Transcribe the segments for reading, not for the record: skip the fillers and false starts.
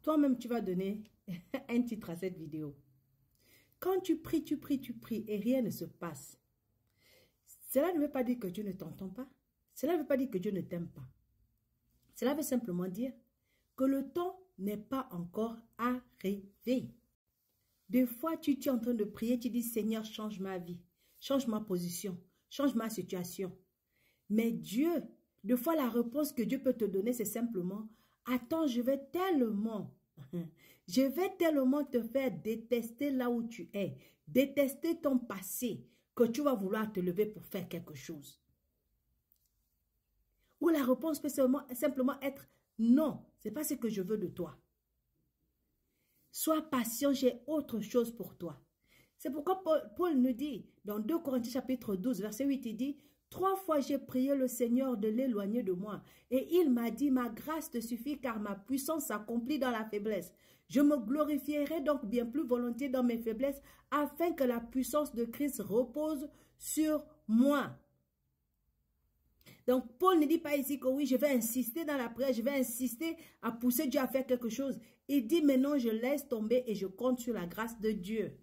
toi-même, tu vas donner un titre à cette vidéo. Quand tu pries et rien ne se passe, cela ne veut pas dire que Dieu ne t'entend pas. Cela ne veut pas dire que Dieu ne t'aime pas. Cela veut simplement dire que le temps n'est pas encore arrivé. Des fois, tu es en train de prier, tu dis, Seigneur, change ma vie, change ma position, change ma situation. Mais Dieu, des fois, la réponse que Dieu peut te donner, c'est simplement, attends, je vais tellement te faire détester là où tu es, détester ton passé, que tu vas vouloir te lever pour faire quelque chose. Ou la réponse peut simplement être, non, ce n'est pas ce que je veux de toi. Sois patient, j'ai autre chose pour toi. C'est pourquoi Paul nous dit, dans 2 Corinthiens chapitre 12, verset 8, il dit, 3 fois j'ai prié le Seigneur de l'éloigner de moi. Et il m'a dit, ma grâce te suffit car ma puissance s'accomplit dans la faiblesse. Je me glorifierai donc bien plus volontiers dans mes faiblesses afin que la puissance de Christ repose sur moi. Donc, Paul ne dit pas ici que oui, je vais insister dans la prière, je vais insister à pousser Dieu à faire quelque chose. Il dit, mais non, je laisse tomber et je compte sur la grâce de Dieu.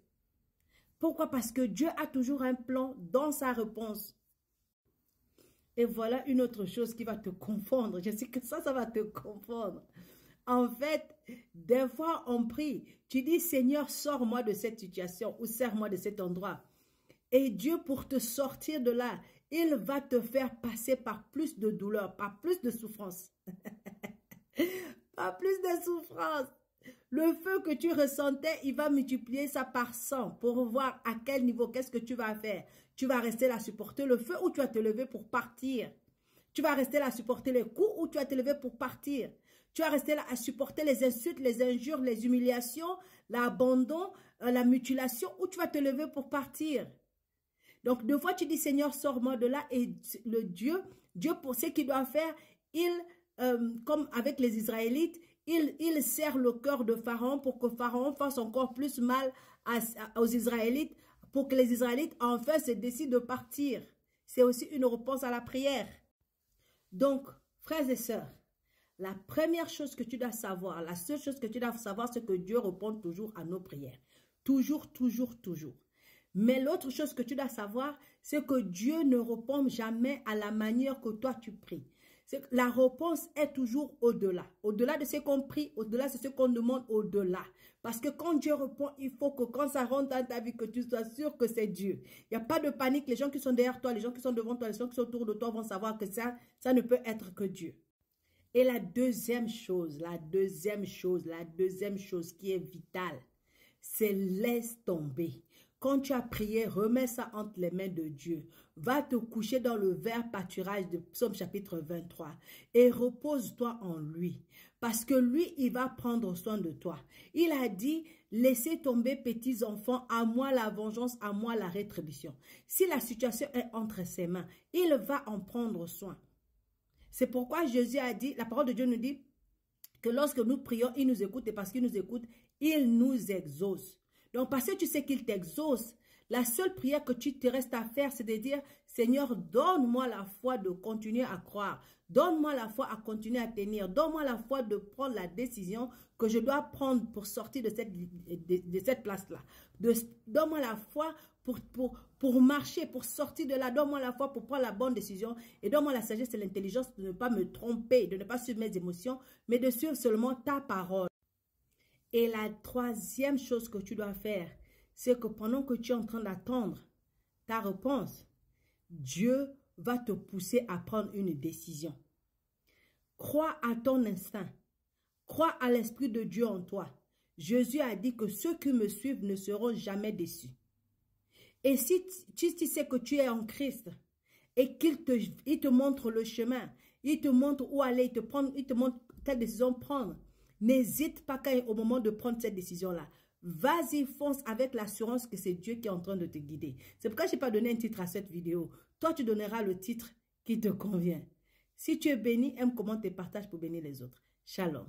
Pourquoi? Parce que Dieu a toujours un plan dans sa réponse. Et voilà une autre chose qui va te confondre. Je sais que ça va te confondre. En fait, des fois, on prie. Tu dis, Seigneur, sors-moi de cette situation ou sers-moi de cet endroit. Et Dieu, pour te sortir de là, il va te faire passer par plus de douleur, par plus de souffrance. Par plus de souffrance. Le feu que tu ressentais, il va multiplier ça par 100 pour voir à quel niveau, qu'est-ce que tu vas faire. Tu vas rester là supporter le feu ou tu vas te lever pour partir. Tu vas rester là à supporter les coups ou tu vas te lever pour partir. Tu vas rester là à supporter les insultes, les injures, les humiliations, l'abandon, la mutilation ou tu vas te lever pour partir. Donc, deux fois, tu dis, Seigneur, sors-moi de là. Et le Dieu pour ce qu'il doit faire, comme avec les Israélites, il serre le cœur de Pharaon pour que Pharaon fasse encore plus mal aux Israélites, pour que les Israélites, enfin, se décident de partir. C'est aussi une réponse à la prière. Donc, frères et sœurs, la première chose que tu dois savoir, la seule chose que tu dois savoir, c'est que Dieu répond toujours à nos prières. Toujours, toujours, toujours. Mais l'autre chose que tu dois savoir, c'est que Dieu ne répond jamais à la manière que toi tu pries. La réponse est toujours au-delà. Au-delà de ce qu'on prie, au-delà de ce qu'on demande, au-delà. Parce que quand Dieu répond, il faut que quand ça rentre dans ta vie, que tu sois sûr que c'est Dieu. Il n'y a pas de panique. Les gens qui sont derrière toi, les gens qui sont devant toi, les gens qui sont autour de toi vont savoir que ça ne peut être que Dieu. Et la deuxième chose qui est vitale, c'est laisse tomber. Quand tu as prié, remets ça entre les mains de Dieu. Va te coucher dans le vert pâturage de Psaume chapitre 23 et repose-toi en lui. Parce que lui, il va prendre soin de toi. Il a dit, laissez tomber petits enfants, à moi la vengeance, à moi la rétribution. Si la situation est entre ses mains, il va en prendre soin. C'est pourquoi Jésus a dit, la parole de Dieu nous dit que lorsque nous prions, il nous écoute et parce qu'il nous écoute, il nous exauce. Donc, parce que tu sais qu'il t'exauce, la seule prière que tu te restes à faire, c'est de dire, Seigneur, donne-moi la foi de continuer à croire. Donne-moi la foi à continuer à tenir. Donne-moi la foi de prendre la décision que je dois prendre pour sortir de cette place-là. Donne-moi la foi pour marcher, pour sortir de là. Donne-moi la foi pour prendre la bonne décision. Et donne-moi la sagesse et l'intelligence de ne pas me tromper, de ne pas suivre mes émotions, mais de suivre seulement ta parole. Et la troisième chose que tu dois faire, c'est que pendant que tu es en train d'attendre ta réponse, Dieu va te pousser à prendre une décision. Crois à ton instinct. Crois à l'Esprit de Dieu en toi. Jésus a dit que ceux qui me suivent ne seront jamais déçus. Et si tu sais que tu es en Christ et qu'il te montre le chemin, il te montre où aller, il te montre quelle décision prendre, n'hésite pas au moment de prendre cette décision-là. Vas-y, fonce avec l'assurance que c'est Dieu qui est en train de te guider. C'est pourquoi je n'ai pas donné un titre à cette vidéo. Toi, tu donneras le titre qui te convient. Si tu es béni, aime, commente et partage pour bénir les autres. Shalom.